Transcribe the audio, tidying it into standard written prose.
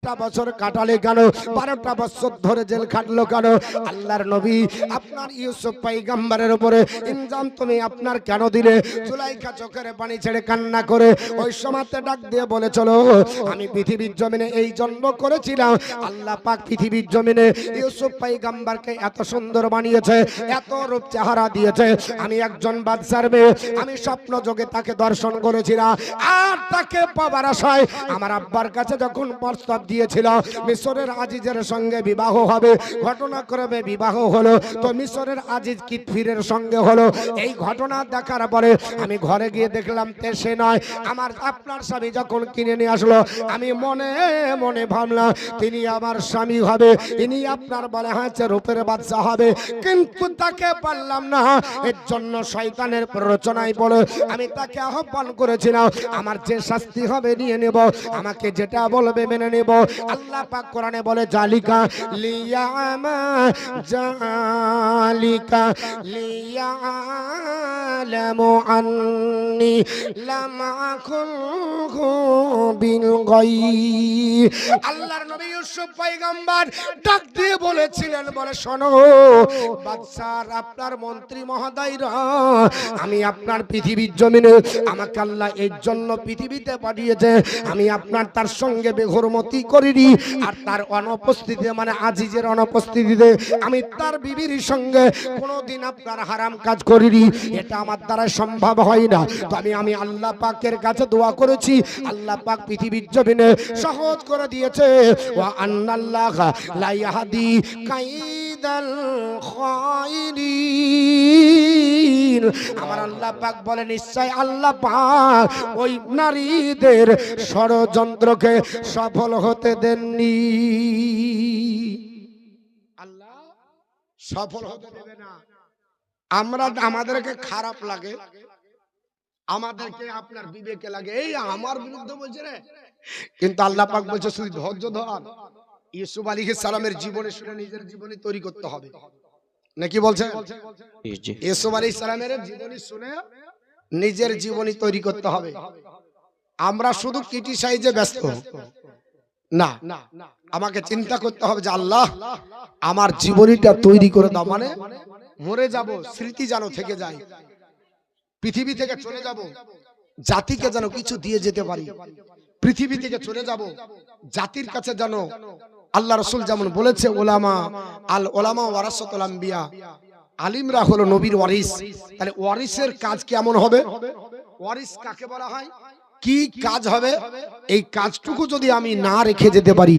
12টা বছর কাটালে কেন? 12টা বছর ধরে জেল খাটলো কেন? আল্লাহর নবী আপনার ইউসুফ পয়গম্বরের উপরে ইলজাম তুমি আপনার কেন দিলে? জুলাইখা চোখের পানি ছেড়ে কান্না করে ওই সময়তে ডাক দিয়ে বলে, চলো আমি পৃথিবীর জমিনে এই জন্ম করেছিলাম। আল্লাহ পাক পৃথিবীর জমিনে ইউসুফ পয়গম্বরকে এত সুন্দর বানিয়েছে, এত রূপ চেহারা দিয়েছে। আমি একজন বাদশার মেয়ে, আমি স্বপ্ন যোগে তাকে দর্শন করেছিলাম। আর তাকে পাবার আশায় আমার আব্বার কাছে যখন প্রস্তাব দিয়েছিল মিশরের আজিজের সঙ্গে বিবাহ হবে, ঘটনাক্রমে বিবাহ হলো, তো মিশরের আজিজ কিতফিরের সঙ্গে হলো। এই ঘটনা দেখার পরে আমি ঘরে গিয়ে দেখলাম সে নয়, আমার আপনার স্বামী যখন কিনে নিয়ে আসলো, আমি মনে মনে ভাবলাম তিনি আমার স্বামী হবে, ইনি আপনার বলে হয়েছে রূপের বাদশা হবে। কিন্তু তাকে পারলাম না, এর জন্য শয়তানের প্ররোচনায় পড়ে আমি তাকে আহ্বান করেছিলাম, আমার যে শাস্তি হবে নিয়ে নেব, আমাকে যেটা বলবে মেনে নেব। আল্লাহ পাক কোরআনে বলে, জালিকা লিয়ামা জালিকা লিয়ালামু আন্নি লাম আকুনহু বিল গায়ব। আল্লাহর নবী ইউসুফ পয়গম্বর ডাক দিয়ে বলেছিলেন, বলে শোনো বাদশার আপনার মন্ত্রী মহোদয়রা, আমি আপনার পৃথিবীর জমিনে আমাকে আল্লাহ এর জন্য পৃথিবীতে পাঠিয়েছে, আমি আপনার তার সঙ্গে বেঘরমতি করিনি। আর তার অনুপস্থিতিতে মানে আজিজের অনুপস্থিতিতে আমি তার বিবির সঙ্গে কোনোদিন আপনার হারাম কাজ করিনি, এটা আমার দ্বারা সম্ভব হয় না। তো আমি আল্লাহ পাকের কাছে দোয়া করেছি, আল্লাহ পাক পৃথিবীর জমিনে সহজ করে দিয়েছে। ওয়া আন্নাল্লাহা লা ইয়াহদি কাইদাল খায়িরিন। আমার আল্লাহ পাক বলে, নিশ্চয় আল্লাহ পাক ওই নারীদের ষড়যন্ত্রকে সফল হতে দেননি। আল্লাহ সফল হতে দেবে না। আমাদেরকে খারাপ লাগে, আমাদেরকে আপনার বিবেকে লাগে এই আমার বিরুদ্ধে বলছে রে, কিন্তু আল্লাহ পাক বলছে শুধু ধৈর্য ধর। ইউসুফ আলাইহিস সালামের জীবনে শুনে নিজের জীবনী তৈরি করতে হবে, নাকি বলছেন? ইউসুফ আলাইহিস সালামের জীবনী শুনে নিজের জীবনী তৈরি করতে হবে। আমরা শুধু ক্রিটিসাইজে ব্যস্ত না, আমাকে চিন্তা করতে হবে যে আল্লাহ আমার জীবনীটা তৈরি করে দাও, মানে মরে যাব স্মৃতি যেন থেকে যায়, পৃথিবী থেকে চলে যাব জাতিকে যেন কিছু দিয়ে যেতে পারি, পৃথিবী থেকে চলে যাব জাতির কাছে যেন আল্লাহ রাসূল যেমন বলেছে, ওলামা আল ওলামা ওয়ারাসাতুল আম্বিয়া, আলিমরা হলো নবীর ওয়ারিস। তাহলে ওয়ারিসের কাজ কেমন হবে? ওয়ারিস কাকে বলা হয়, কি কাজ হবে? এই কাজটুকু যদি আমি না রেখে যেতে পারি